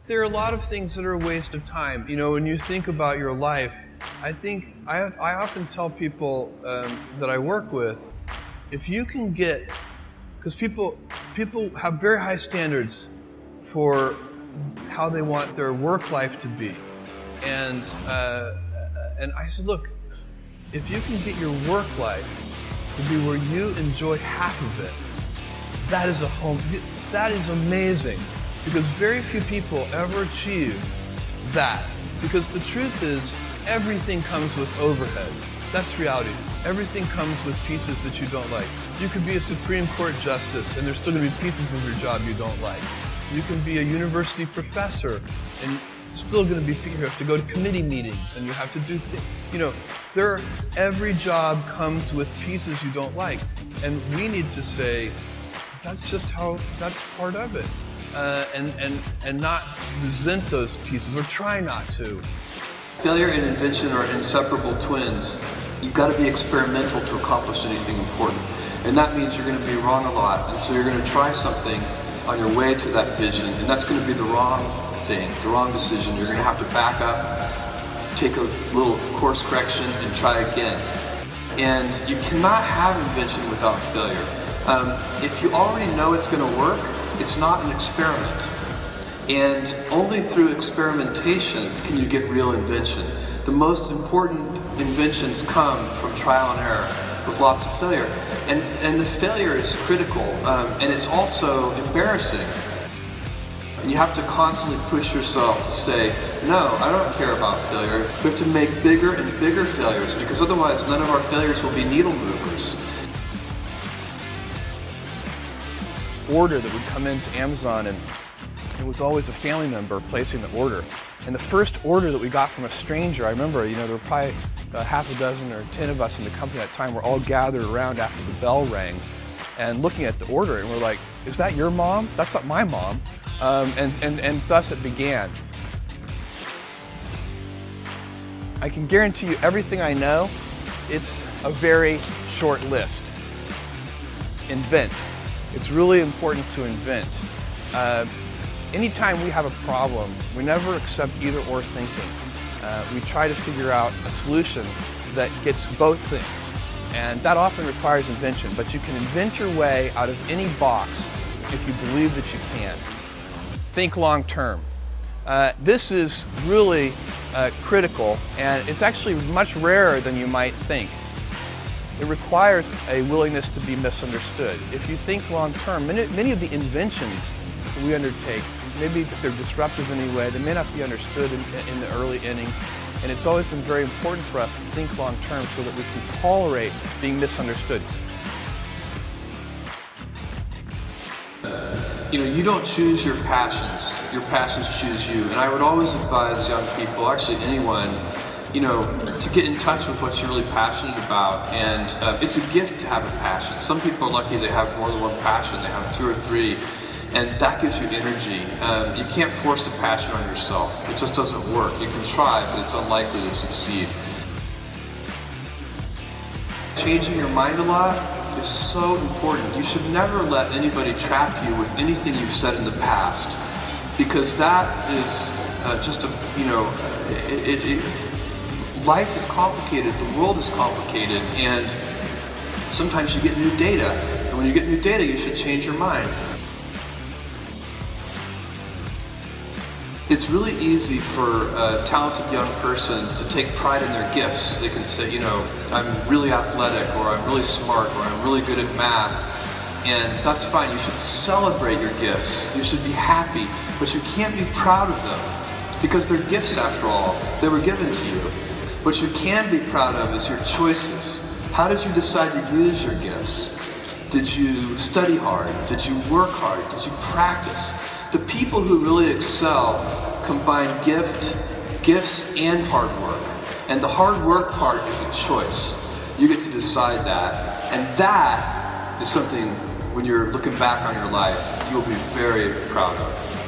There are a lot of things that are a waste of time. You know, when you think about your life, I often tell people that I work with, if you can get, because people have very high standards for how they want their work life to be, and I said, look, if you can get your work life to be where you enjoy half of it, that is amazing. Because very few people ever achieve that. Because the truth is, everything comes with overhead. That's reality. Everything comes with pieces that you don't like. You could be a Supreme Court justice, and there's still going to be pieces of your job you don't like. You can be a university professor, and still going to be, you have to go to committee meetings, and you have to do things. You know, every job comes with pieces you don't like. And we need to say, that's part of it. And not resent those pieces, or try not to. Failure and invention are inseparable twins. You've got to be experimental to accomplish anything important. And that means you're going to be wrong a lot. And so you're going to try something on your way to that vision, and that's going to be the wrong thing, the wrong decision. You're going to have to back up, take a little course correction, and try again. And you cannot have invention without failure. If you already know it's going to work, it's not an experiment. And only through experimentation can you get real invention. The most important inventions come from trial and error with lots of failure. And the failure is critical, and it's also embarrassing. And you have to constantly push yourself to say, no, I don't care about failure. We have to make bigger and bigger failures, because otherwise none of our failures will be needle movers. Order that would come into Amazon, and it was always a family member placing the order. And the first order that we got from a stranger, I remember, you know, there were probably half a dozen or 10 of us in the company at that time. We're all gathered around after the bell rang and looking at the order, and we're like, is that your mom? That's not my mom. And thus it began. I can guarantee you everything I know, it's a very short list. Invent. It's really important to invent. Anytime we have a problem, we never accept either or thinking. We try to figure out a solution that gets both things. And that often requires invention, but you can invent your way out of any box if you believe that you can. Think long term. This is really critical, and it's actually much rarer than you might think. It requires a willingness to be misunderstood. If you think long term, many of the inventions that we undertake, maybe if they're disruptive in any way, they may not be understood in the early innings. And it's always been very important for us to think long term so that we can tolerate being misunderstood. You know, you don't choose your passions choose you. And I would always advise young people, actually anyone, you know, to get in touch with what you're really passionate about. And it's a gift to have a passion. Some people are lucky they have more than one passion. They have 2 or 3, and that gives you energy. You can't force a passion on yourself. It just doesn't work. You can try, but it's unlikely to succeed. Changing your mind a lot is so important. You should never let anybody trap you with anything you've said in the past, because that is just a, you know, life is complicated, the world is complicated, and sometimes you get new data. And when you get new data, you should change your mind. It's really easy for a talented young person to take pride in their gifts. They can say, you know, I'm really athletic, or I'm really smart, or I'm really good at math. And that's fine. You should celebrate your gifts. You should be happy, but you can't be proud of them, because they're gifts after all. They were given to you. What you can be proud of is your choices. How did you decide to use your gifts? Did you study hard? Did you work hard? Did you practice? The people who really excel combine gifts and hard work. And the hard work part is a choice. You get to decide that. And that is something, when you're looking back on your life, you'll be very proud of.